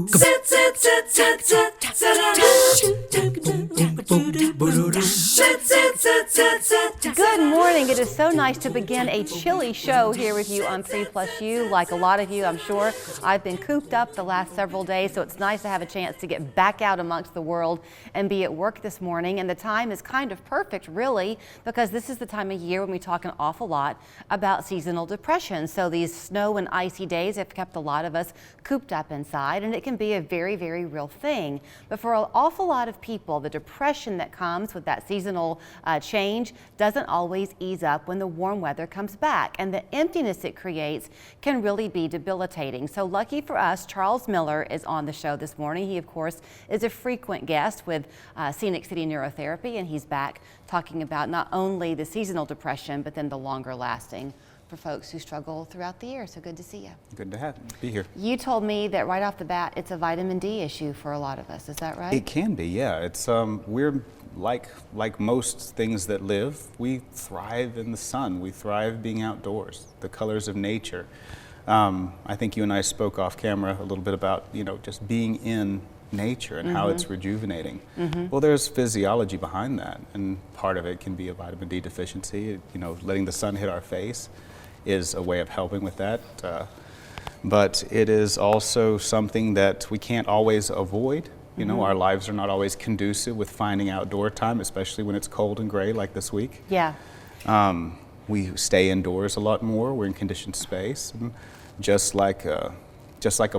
Good morning. It is so nice to begin a chilly show here with you on 3+U. Like a lot of you, I'm sure, I've been cooped up the last several days, so it's nice to have a chance to get back out amongst the world and be at work this morning. And the time is kind of perfect, really, because this is the time of year when we talk an awful lot about seasonal depression. So these snow and icy days have kept a lot of us cooped up inside, and it can be a very, very real thing. But for an awful lot of people, the depression that comes with that seasonal change doesn't always ease up when the warm weather comes back, and the emptiness it creates can really be debilitating. So lucky for us, Charles Miller is on the show this morning. He, of course, is a frequent guest with Scenic City Neurotherapy, and he's back talking about not only the seasonal depression, but then the longer lasting for folks who struggle throughout the year. So good to see you. Good to be here. You told me that right off the bat, it's a vitamin D issue for a lot of us. Is that right? It can be, yeah. It's we're like most things that live, we thrive in the sun. We thrive being outdoors, the colors of nature. I think you and I spoke off camera a little bit about, just being in nature and how it's rejuvenating. Well, there's physiology behind that, and part of it can be a vitamin D deficiency. Letting the sun hit our face is a way of helping with that. But it is also something that we can't always avoid. Our lives are not always conducive with finding outdoor time, especially when it's cold and gray like this week. Yeah. We stay indoors a lot more. We're in conditioned space. And just like a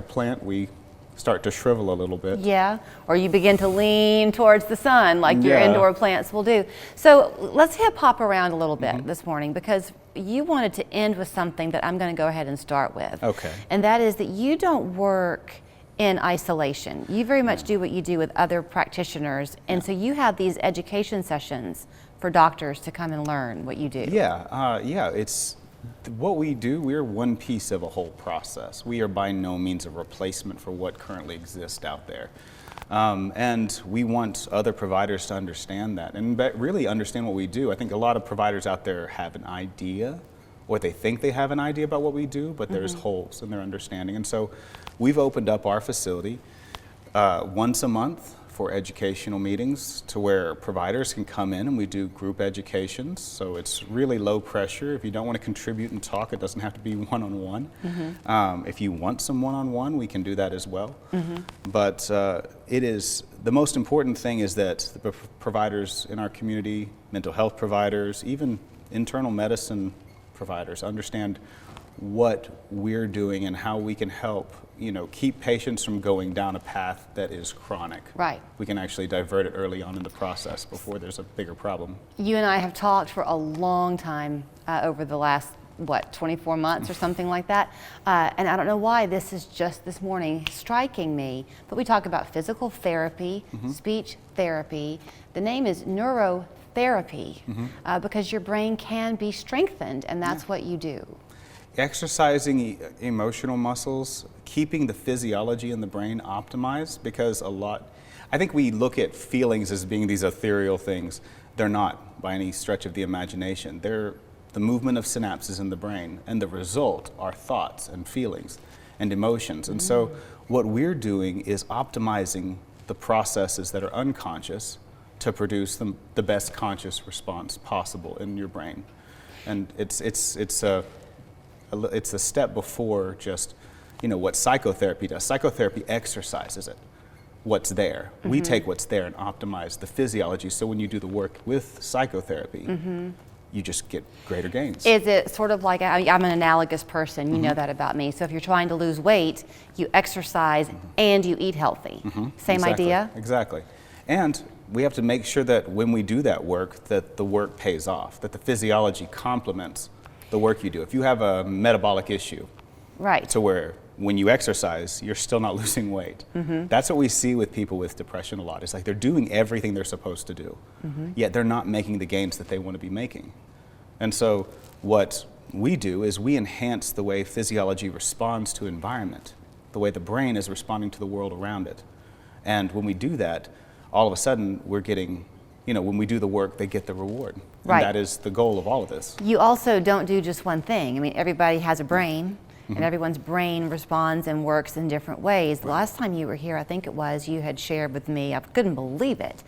plant, we start to shrivel a little bit. Yeah, or you begin to lean towards the sun like your indoor plants will do. So let's hop around a little bit this morning, because you wanted to end with something that I'm going to go ahead and start with. Okay. And that is that you don't work in isolation. You very much do what you do with other practitioners, and so you have these education sessions for doctors to come and learn what you do. Yeah, it's what we do. We're one piece of a whole process. We are by no means a replacement for what currently exists out there. And we want other providers to understand that and really understand what we do. I think a lot of providers out there have an idea, or they think they have an idea about what we do, but there's holes in their understanding. And so we've opened up our facility once a month for educational meetings to where providers can come in and we do group educations. So it's really low pressure. If you don't want to contribute and talk, it doesn't have to be one-on-one. If you want some one-on-one, we can do that as well. But it is, the most important thing is that the providers in our community, mental health providers, even internal medicine providers, understand what we're doing and how we can help keep patients from going down a path that is chronic. Right. We can actually divert it early on in the process before there's a bigger problem. You and I have talked for a long time over the last 24 months or something like that, and I don't know why this is just this morning striking me, but we talk about physical therapy, speech therapy. The name is Neurotherapy because your brain can be strengthened, and that's what you do. Exercising emotional muscles, keeping the physiology in the brain optimized, because I think we look at feelings as being these ethereal things. They're not by any stretch of the imagination. They're the movement of synapses in the brain, and the result are thoughts and feelings and emotions. And so what we're doing is optimizing the processes that are unconscious to produce the best conscious response possible in your brain. And it's a step before just, what psychotherapy does. Psychotherapy exercises it, what's there. We take what's there and optimize the physiology. So when you do the work with psychotherapy, you just get greater gains. Is it sort of like, I'm an analogous person, you know that about me. So if you're trying to lose weight, you exercise and you eat healthy. Same idea? Exactly. And we have to make sure that when we do that work, that the work pays off, that the physiology complements the work you do. If you have a metabolic issue, right, to where when you exercise, you're still not losing weight. That's what we see with people with depression a lot. It's like they're doing everything they're supposed to do, yet they're not making the gains that they want to be making. And so what we do is we enhance the way physiology responds to environment, the way the brain is responding to the world around it. And when we do that, all of a sudden we're getting, when we do the work, they get the reward. And right. that is the goal of all of this. You also don't do just one thing. I mean, everybody has a brain, and everyone's brain responds and works in different ways. The last time you were here, I think it was, you had shared with me, I couldn't believe it,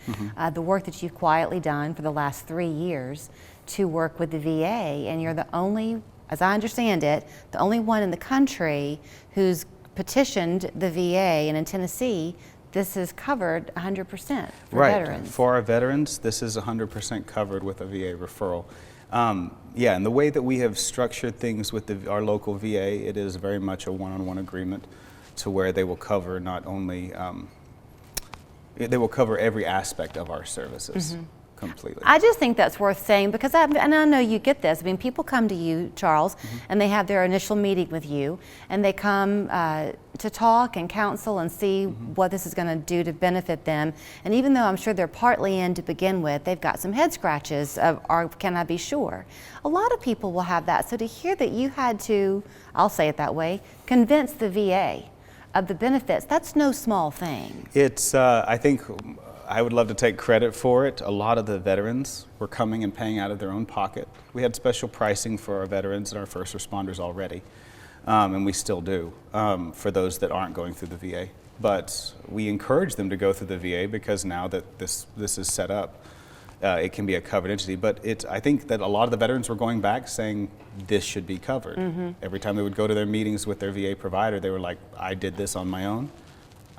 the work that you've quietly done for the last 3 years to work with the VA, and you're the only, as I understand it, the only one in the country who's petitioned the VA, and in Tennessee, this is covered 100% for veterans. For our veterans, this is 100% covered with a VA referral. Yeah, and the way that we have structured things with our local VA, it is very much a one-on-one agreement to where they will cover not only, they will cover every aspect of our services. Completely. I just think that's worth saying because, and I know you get this, I mean, people come to you, Charles, and they have their initial meeting with you, and they come to talk and counsel and see what this is going to do to benefit them. And even though I'm sure they're partly in to begin with, they've got some head scratches of, can I be sure? A lot of people will have that. So to hear that you had to, I'll say it that way, convince the VA of the benefits, that's no small thing. It's, I think, I would love to take credit for it. A lot of the veterans were coming and paying out of their own pocket. We had special pricing for our veterans and our first responders already, and we still do for those that aren't going through the VA. But we encourage them to go through the VA because now that this is set up, it can be a covered entity. But I think that a lot of the veterans were going back saying this should be covered. Every time they would go to their meetings with their VA provider, they were like, I did this on my own.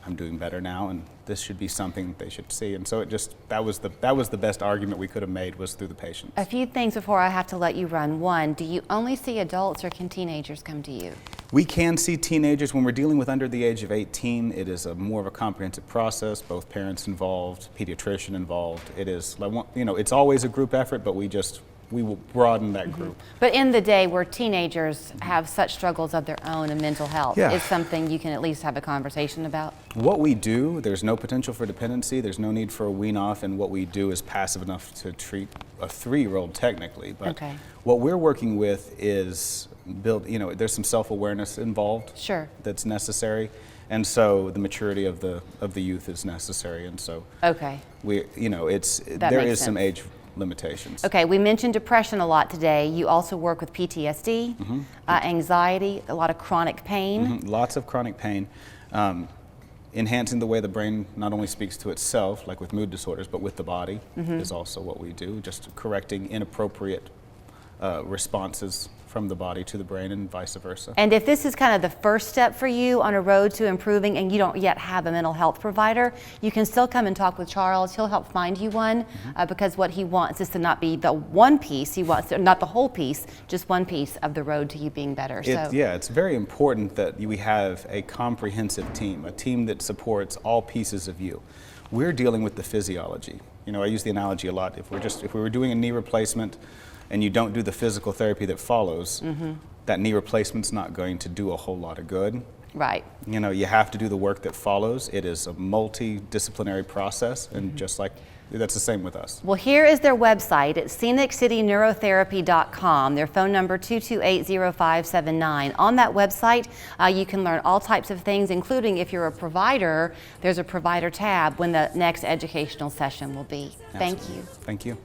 I'm doing better now, and this should be something they should see. And so it just, that was the best argument we could have made, was through the patients. A few things before I have to let you run. One, do you only see adults or can teenagers come to you? We can see teenagers. When we're dealing with under the age of 18, it is more of a comprehensive process, both parents involved, pediatrician involved. It is, you know, it's always a group effort, but we will broaden that group. But in the day where teenagers have such struggles of their own and mental health, it's something you can at least have a conversation about? What we do, there's no potential for dependency, there's no need for a wean off, and what we do is passive enough to treat a 3-year-old technically. But what we're working with is you know, there's some self-awareness involved that's necessary. And so the maturity of the youth is necessary. And so we, you know, there is some age limitations. Okay, we mentioned depression a lot today. You also work with PTSD, anxiety, a lot of chronic pain. Lots of chronic pain. Enhancing the way the brain not only speaks to itself, like with mood disorders, but with the body is also what we do. Just correcting inappropriate responses from the body to the brain and vice versa. And if this is kind of the first step for you on a road to improving and you don't yet have a mental health provider, you can still come and talk with Charles. He'll help find you one because what he wants is to not be the one piece, he wants to, not the whole piece, just one piece of the road to you being better. Yeah, it's very important that we have a comprehensive team, a team that supports all pieces of you. We're dealing with the physiology. You know, I use the analogy a lot. If we were doing a knee replacement, and you don't do the physical therapy that follows, that knee replacement's not going to do a whole lot of good. Right. You know, you have to do the work that follows. It is a multidisciplinary process, and just like, that's the same with us. Well, here is their website. It's sceniccityneuroTherapy.com. Their phone number 228-0579. On that website, you can learn all types of things, including if you're a provider, there's a provider tab when the next educational session will be. Absolutely. Thank you. Thank you.